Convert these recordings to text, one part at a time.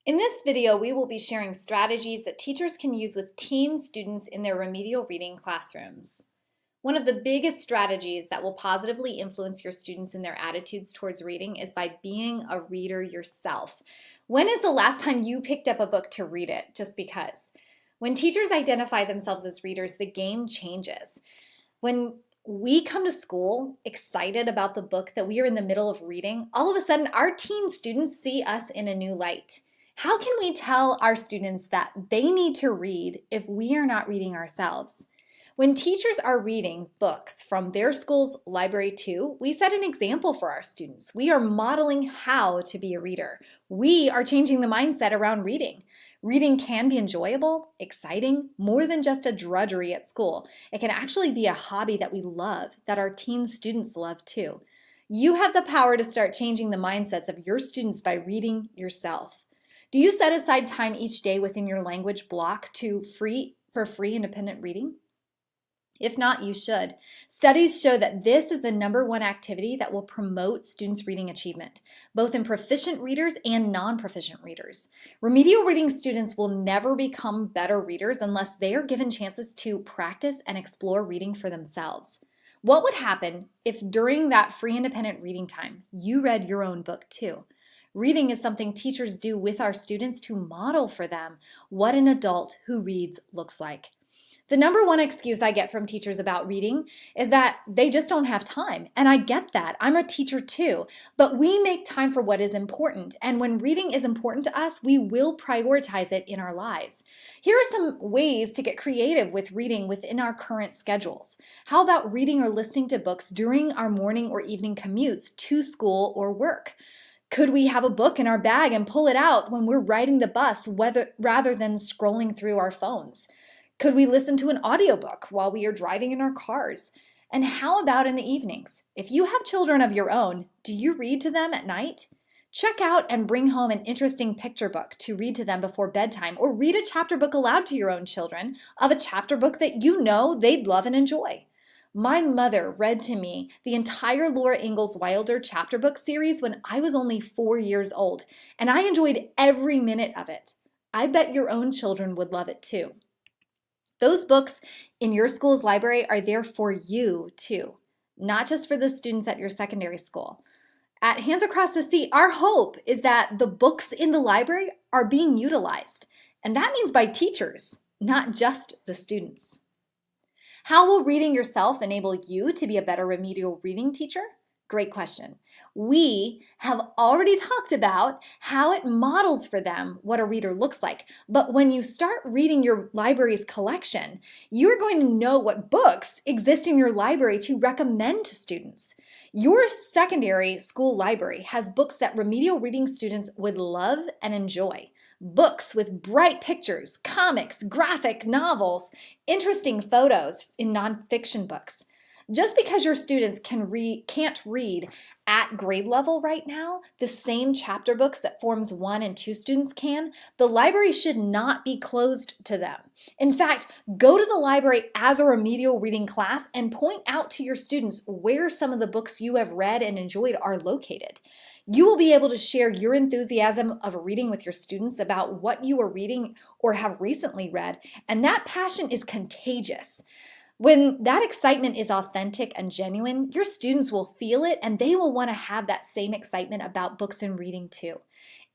In this video, we will be sharing strategies that teachers can use with teen students in their remedial reading classrooms. One of the biggest strategies that will positively influence your students in their attitudes towards reading is by being a reader yourself. When is the last time you picked up a book to read it just because? When teachers identify themselves as readers, the game changes. When we come to school excited about the book that we are in the middle of reading, all of a sudden our teen students see us in a new light. How can we tell our students that they need to read if we are not reading ourselves? When teachers are reading books from their school's library too, we set an example for our students. We are modeling how to be a reader. We are changing the mindset around reading. Reading can be enjoyable, exciting, more than just a drudgery at school. It can actually be a hobby that we love, that our teen students love too. You have the power to start changing the mindsets of your students by reading yourself. Do you set aside time each day within your language block for free independent reading? If not, you should. Studies show that this is the #1 activity that will promote students' reading achievement, both in proficient readers and non-proficient readers. Remedial reading students will never become better readers unless they are given chances to practice and explore reading for themselves. What would happen if during that free independent reading time, you read your own book too? Reading is something teachers do with our students to model for them what an adult who reads looks like. The #1 excuse I get from teachers about reading is that they just don't have time. And I get that. I'm a teacher too. But we make time for what is important. And when reading is important to us, we will prioritize it in our lives. Here are some ways to get creative with reading within our current schedules. How about reading or listening to books during our morning or evening commutes to school or work? Could we have a book in our bag and pull it out when we're riding the bus rather than scrolling through our phones? Could we listen to an audiobook while we are driving in our cars? And how about in the evenings? If you have children of your own, do you read to them at night? Check out and bring home an interesting picture book to read to them before bedtime, or read a chapter book aloud to your own children of a chapter book that you know they'd love and enjoy. My mother read to me the entire Laura Ingalls Wilder chapter book series when I was only 4 years old, and I enjoyed every minute of it. I bet your own children would love it too. Those books in your school's library are there for you too, not just for the students at your secondary school. At Hands Across the Sea, our hope is that the books in the library are being utilized, and that means by teachers, not just the students. How will reading yourself enable you to be a better remedial reading teacher? Great question. We have already talked about how it models for them what a reader looks like. But when you start reading your library's collection, you're going to know what books exist in your library to recommend to students. Your secondary school library has books that remedial reading students would love and enjoy. Books with bright pictures, comics, graphic novels, interesting photos in nonfiction books. Just because your students can't read at grade level right now, the same chapter books that Forms 1 and 2 students can, the library should not be closed to them. In fact, go to the library as a remedial reading class and point out to your students where some of the books you have read and enjoyed are located. You will be able to share your enthusiasm of reading with your students about what you are reading or have recently read, and that passion is contagious. When that excitement is authentic and genuine, your students will feel it and they will want to have that same excitement about books and reading too.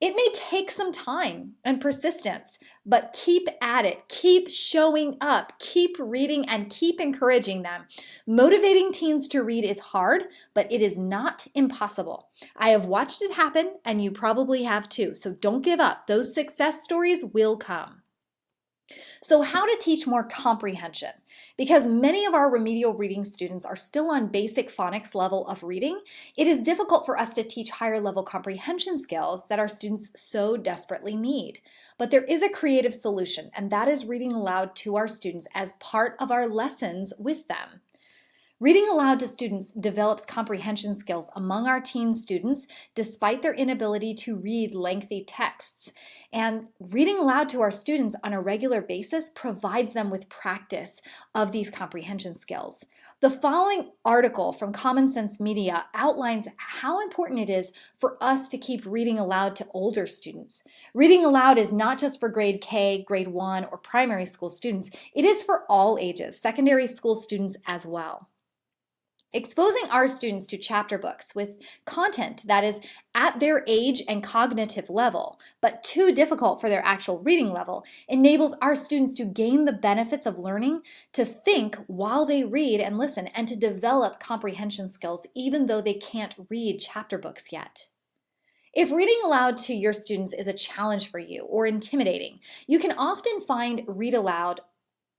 It may take some time and persistence, but keep at it, keep showing up, keep reading, and keep encouraging them. Motivating teens to read is hard, but it is not impossible. I have watched it happen, and you probably have too, so don't give up. Those success stories will come. So how to teach more comprehension? Because many of our remedial reading students are still on basic phonics level of reading, it is difficult for us to teach higher level comprehension skills that our students so desperately need. But there is a creative solution, and that is reading aloud to our students as part of our lessons with them. Reading aloud to students develops comprehension skills among our teen students despite their inability to read lengthy texts. And reading aloud to our students on a regular basis provides them with practice of these comprehension skills. The following article from Common Sense Media outlines how important it is for us to keep reading aloud to older students. Reading aloud is not just for grade K, grade 1, or primary school students. It is for all ages, secondary school students as well. Exposing our students to chapter books with content that is at their age and cognitive level, but too difficult for their actual reading level, enables our students to gain the benefits of learning, to think while they read and listen, and to develop comprehension skills even though they can't read chapter books yet. If reading aloud to your students is a challenge for you or intimidating, you can often find read aloud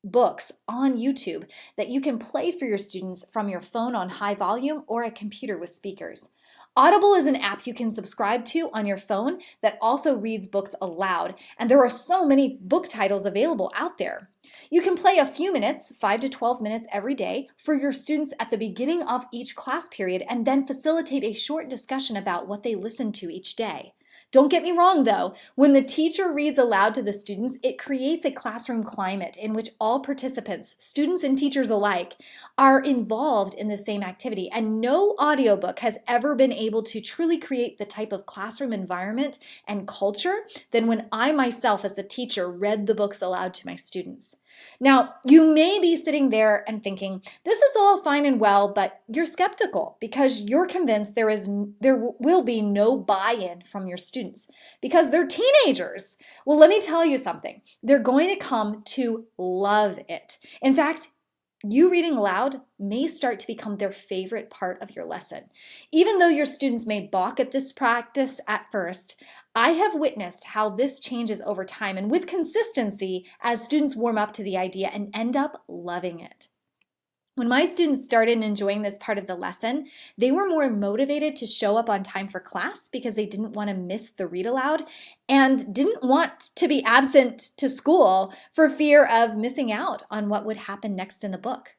books on YouTube that you can play for your students from your phone on high volume or a computer with speakers. Audible is an app you can subscribe to on your phone that also reads books aloud, and there are so many book titles available out there. You can play a few minutes, 5 to 12 minutes every day, for your students at the beginning of each class period and then facilitate a short discussion about what they listen to each day. Don't get me wrong though, when the teacher reads aloud to the students, it creates a classroom climate in which all participants, students and teachers alike, are involved in the same activity, and no audiobook has ever been able to truly create the type of classroom environment and culture than when I myself as a teacher read the books aloud to my students. Now, you may be sitting there and thinking, this is all fine and well, but you're skeptical because you're convinced there will be no buy-in from your students because they're teenagers. Well, let me tell you something. They're going to come to love it. In fact, you reading aloud may start to become their favorite part of your lesson. Even though your students may balk at this practice at first, I have witnessed how this changes over time and with consistency as students warm up to the idea and end up loving it. When my students started enjoying this part of the lesson, they were more motivated to show up on time for class because they didn't want to miss the read aloud and didn't want to be absent to school for fear of missing out on what would happen next in the book.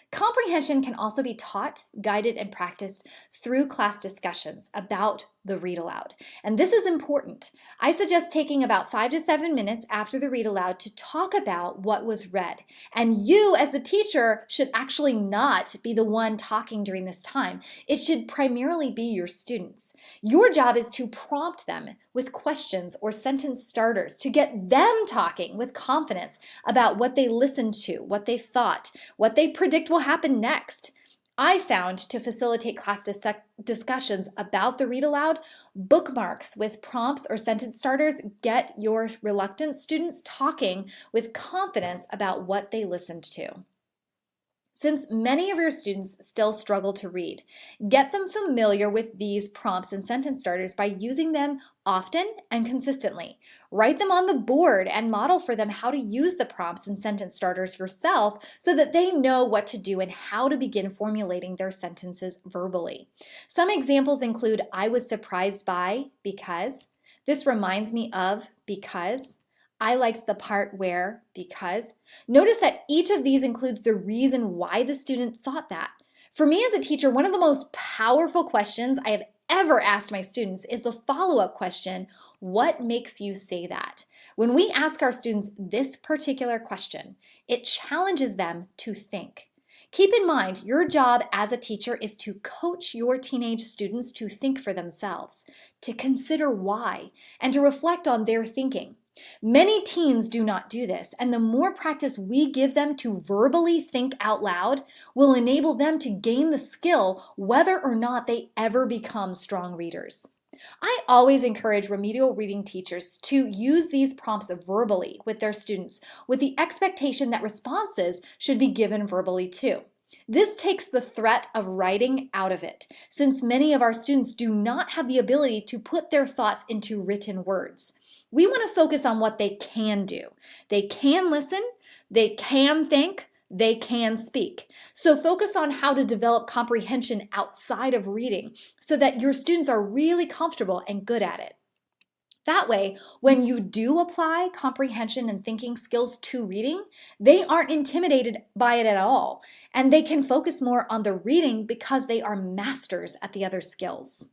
Comprehension can also be taught, guided, and practiced through class discussions about the read aloud. And this is important. I suggest taking about 5 to 7 minutes after the read aloud to talk about what was read. And you as the teacher should actually not be the one talking during this time. It should primarily be your students. Your job is to prompt them with questions or sentence starters to get them talking with confidence about what they listened to, what they thought, what they predict will happen next. I found to facilitate class discussions about the read aloud, bookmarks with prompts or sentence starters get your reluctant students talking with confidence about what they listened to. Since many of your students still struggle to read, get them familiar with these prompts and sentence starters by using them often and consistently. Write them on the board and model for them how to use the prompts and sentence starters yourself so that they know what to do and how to begin formulating their sentences verbally. Some examples include, I was surprised by because, this reminds me of because, I liked the part where, because. Notice that each of these includes the reason why the student thought that. For me as a teacher, one of the most powerful questions I have ever asked my students is the follow-up question, what makes you say that? When we ask our students this particular question, it challenges them to think. Keep in mind, your job as a teacher is to coach your teenage students to think for themselves, to consider why, and to reflect on their thinking. Many teens do not do this, and the more practice we give them to verbally think out loud will enable them to gain the skill whether or not they ever become strong readers. I always encourage remedial reading teachers to use these prompts verbally with their students with the expectation that responses should be given verbally too. This takes the threat of writing out of it, since many of our students do not have the ability to put their thoughts into written words. We want to focus on what they can do. They can listen, they can think, they can speak. So focus on how to develop comprehension outside of reading so that your students are really comfortable and good at it. That way, when you do apply comprehension and thinking skills to reading, they aren't intimidated by it at all, and they can focus more on the reading because they are masters at the other skills.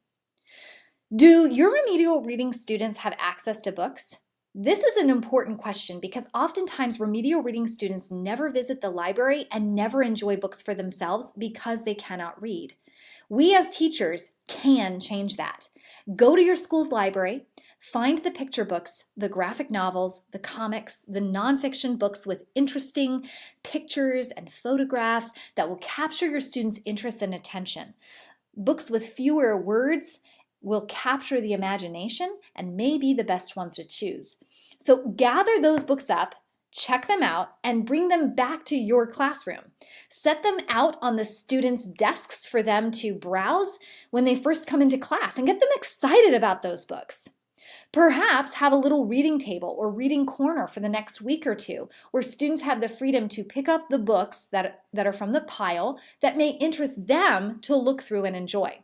Do your remedial reading students have access to books? This is an important question because oftentimes remedial reading students never visit the library and never enjoy books for themselves because they cannot read. We as teachers can change that. Go to your school's library, find the picture books, the graphic novels, the comics, the nonfiction books with interesting pictures and photographs that will capture your students' interest and attention. Books with fewer words will capture the imagination and may be the best ones to choose. So gather those books up, check them out, and bring them back to your classroom. Set them out on the students' desks for them to browse when they first come into class and get them excited about those books. Perhaps have a little reading table or reading corner for the next week or two, where students have the freedom to pick up the books that are from the pile that may interest them to look through and enjoy.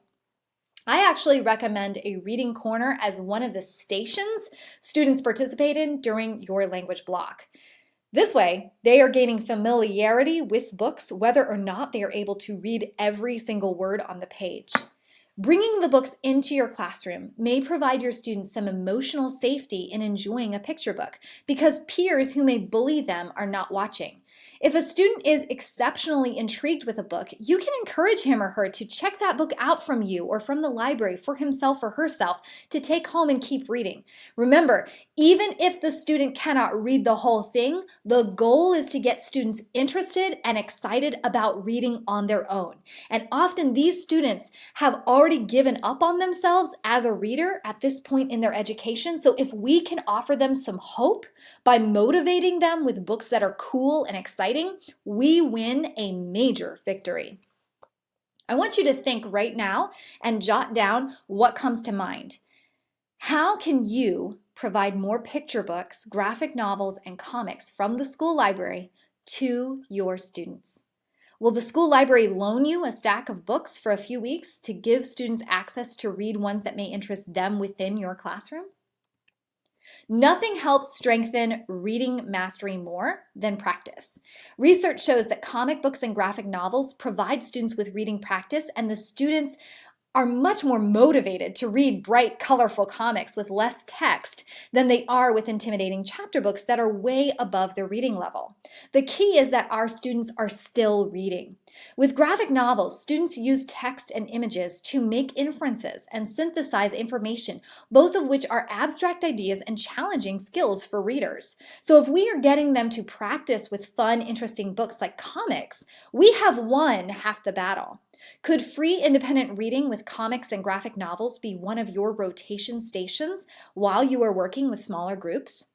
I actually recommend a reading corner as one of the stations students participate in during your language block. This way, they are gaining familiarity with books, whether or not they are able to read every single word on the page. Bringing the books into your classroom may provide your students some emotional safety in enjoying a picture book because peers who may bully them are not watching. If a student is exceptionally intrigued with a book, you can encourage him or her to check that book out from you or from the library for himself or herself to take home and keep reading. Remember, even if the student cannot read the whole thing, the goal is to get students interested and excited about reading on their own. And often these students have already given up on themselves as a reader at this point in their education. So if we can offer them some hope by motivating them with books that are cool and exciting, we win a major victory. I want you to think right now and jot down what comes to mind. How can you provide more picture books, graphic novels, and comics from the school library to your students? Will the school library loan you a stack of books for a few weeks to give students access to read ones that may interest them within your classroom? Nothing helps strengthen reading mastery more than practice. Research shows that comic books and graphic novels provide students with reading practice, and the students are much more motivated to read bright, colorful comics with less text than they are with intimidating chapter books that are way above their reading level. The key is that our students are still reading. With graphic novels, students use text and images to make inferences and synthesize information, both of which are abstract ideas and challenging skills for readers. So if we are getting them to practice with fun, interesting books like comics, we have won half the battle. Could free independent reading with comics and graphic novels be one of your rotation stations while you are working with smaller groups?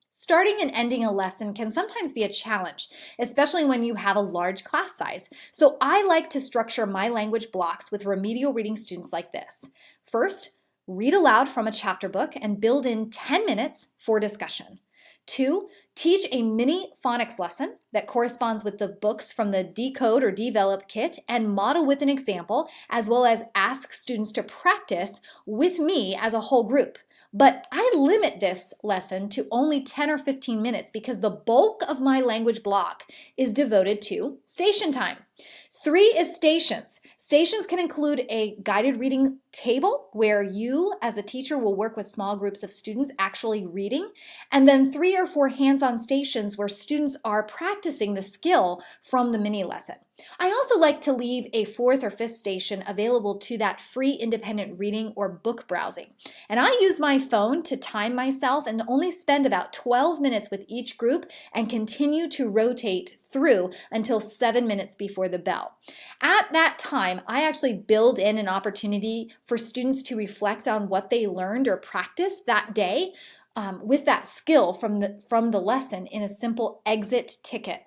Starting and ending a lesson can sometimes be a challenge, especially when you have a large class size. So I like to structure my language blocks with remedial reading students like this. First, read aloud from a chapter book and build in 10 minutes for discussion. 2, teach a mini phonics lesson that corresponds with the books from the Decode or Develop kit and model with an example, as well as ask students to practice with me as a whole group. But I limit this lesson to only 10 or 15 minutes because the bulk of my language block is devoted to station time. 3 is stations. Stations can include a guided reading table where you as a teacher will work with small groups of students actually reading, and then 3 or 4 hands-on stations where students are practicing the skill from the mini lesson. I also like to leave a 4th or 5th station available to that free independent reading or book browsing. And I use my phone to time myself and only spend about 12 minutes with each group and continue to rotate through until 7 minutes before the bell. At that time, I actually build in an opportunity for students to reflect on what they learned or practiced that day with that skill from the lesson in a simple exit ticket.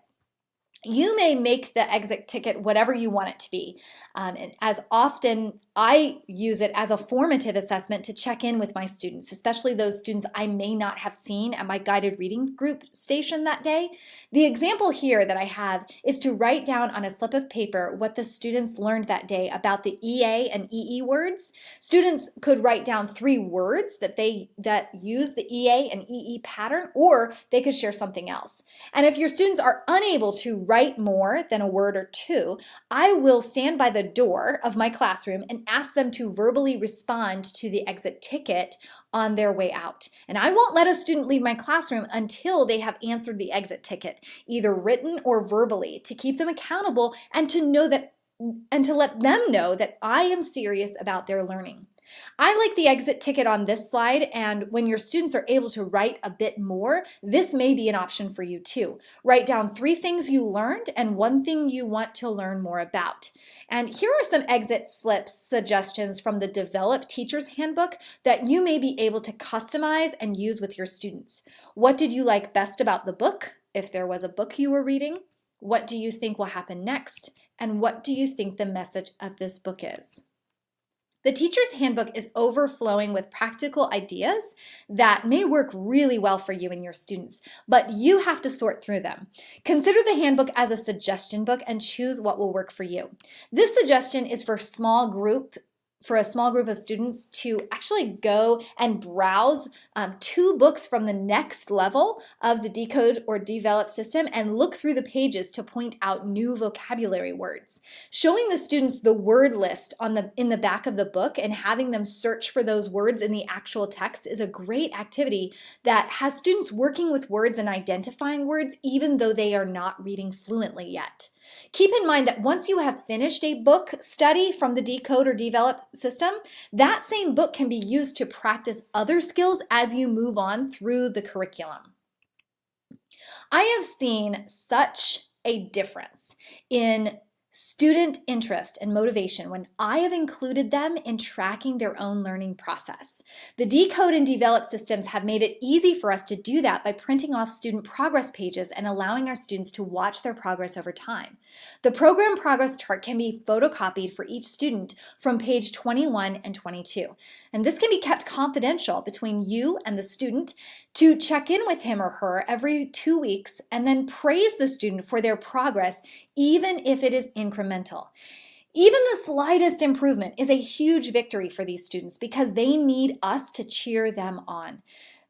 You may make the exit ticket whatever you want it to be. And as often, I use it as a formative assessment to check in with my students, especially those students I may not have seen at my guided reading group station that day. The example here that I have is to write down on a slip of paper what the students learned that day about the EA and EE words. Students could write down 3 words that use the EA and EE pattern, or they could share something else. And if your students are unable to write write more than a word or two, I will stand by the door of my classroom and ask them to verbally respond to the exit ticket on their way out. And I won't let a student leave my classroom until they have answered the exit ticket, either written or verbally, to keep them accountable and to let them know that I am serious about their learning. I like the exit ticket on this slide, and when your students are able to write a bit more, this may be an option for you too. Write down 3 things you learned and 1 thing you want to learn more about. And here are some exit slip suggestions from the Develop Teacher's Handbook that you may be able to customize and use with your students. What did you like best about the book, if there was a book you were reading? What do you think will happen next? And what do you think the message of this book is? The Teacher's Handbook is overflowing with practical ideas that may work really well for you and your students, but you have to sort through them. Consider the handbook as a suggestion book and choose what will work for you. This suggestion is for a small group of students to actually go and browse 2 books from the next level of the Decode or Develop system and look through the pages to point out new vocabulary words. Showing the students the word list in the back of the book and having them search for those words in the actual text is a great activity that has students working with words and identifying words even though they are not reading fluently yet. Keep in mind that once you have finished a book study from the Decode or Develop system, that same book can be used to practice other skills as you move on through the curriculum. I have seen such a difference in student interest and motivation when I have included them in tracking their own learning process. The Decode and Develop systems have made it easy for us to do that by printing off student progress pages and allowing our students to watch their progress over time. The program progress chart can be photocopied for each student from page 21 and 22. And this can be kept confidential between you and the student to check in with him or her every 2 weeks and then praise the student for their progress, even if it is incremental. Even the slightest improvement is a huge victory for these students because they need us to cheer them on.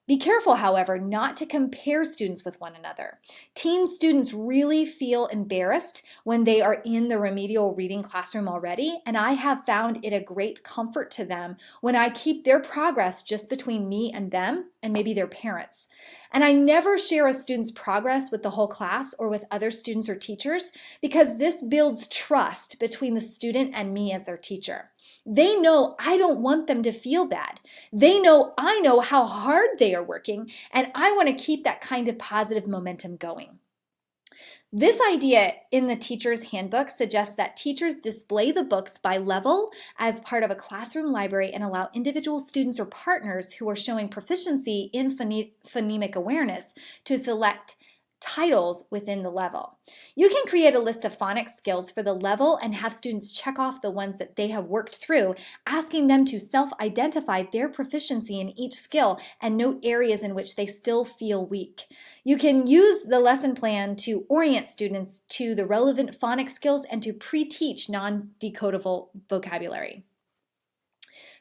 Be careful, however, not to compare students with one another. Teen students really feel embarrassed when they are in the remedial reading classroom already, and I have found it a great comfort to them when I keep their progress just between me and them and maybe their parents. And I never share a student's progress with the whole class or with other students or teachers because this builds trust between the student and me as their teacher. They know I don't want them to feel bad. They know I know how hard they are working, and I want to keep that kind of positive momentum going. This idea in the Teacher's Handbook suggests that teachers display the books by level as part of a classroom library and allow individual students or partners who are showing proficiency in phonemic awareness to select titles within the level. You can create a list of phonics skills for the level and have students check off the ones that they have worked through, asking them to self-identify their proficiency in each skill and note areas in which they still feel weak. You can use the lesson plan to orient students to the relevant phonics skills and to pre-teach non-decodable vocabulary.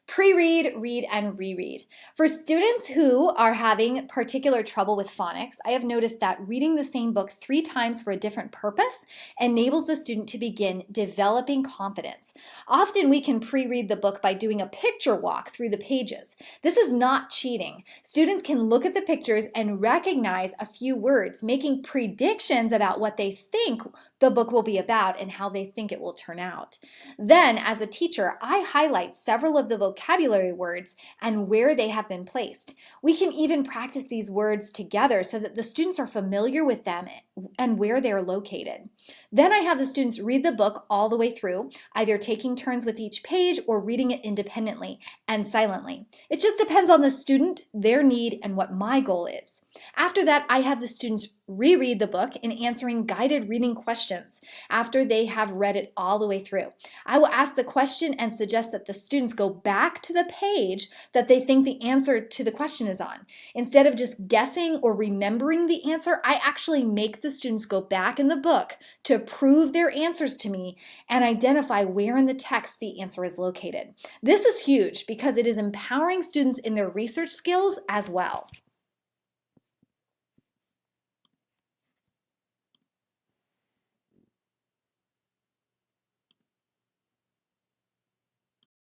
Pre-read, read, and reread. For students who are having particular trouble with phonics, I have noticed that reading the same book 3 times for a different purpose enables the student to begin developing confidence. Often we can pre-read the book by doing a picture walk through the pages. This is not cheating. Students can look at the pictures and recognize a few words, making predictions about what they think the book will be about and how they think it will turn out. Then, as a teacher, I highlight several of the vocabulary words and where they have been placed. We can even practice these words together so that the students are familiar with them and where they are located. Then I have the students read the book all the way through, either taking turns with each page or reading it independently and silently. It just depends on the student, their need, and what my goal is. After that, I have the students reread the book in answering guided reading questions after they have read it all the way through. I will ask the question and suggest that the students go back to the page that they think the answer to the question is on. Instead of just guessing or remembering the answer, I actually make the students go back in the book to prove their answers to me and identify where in the text the answer is located. This is huge because it is empowering students in their research skills as well.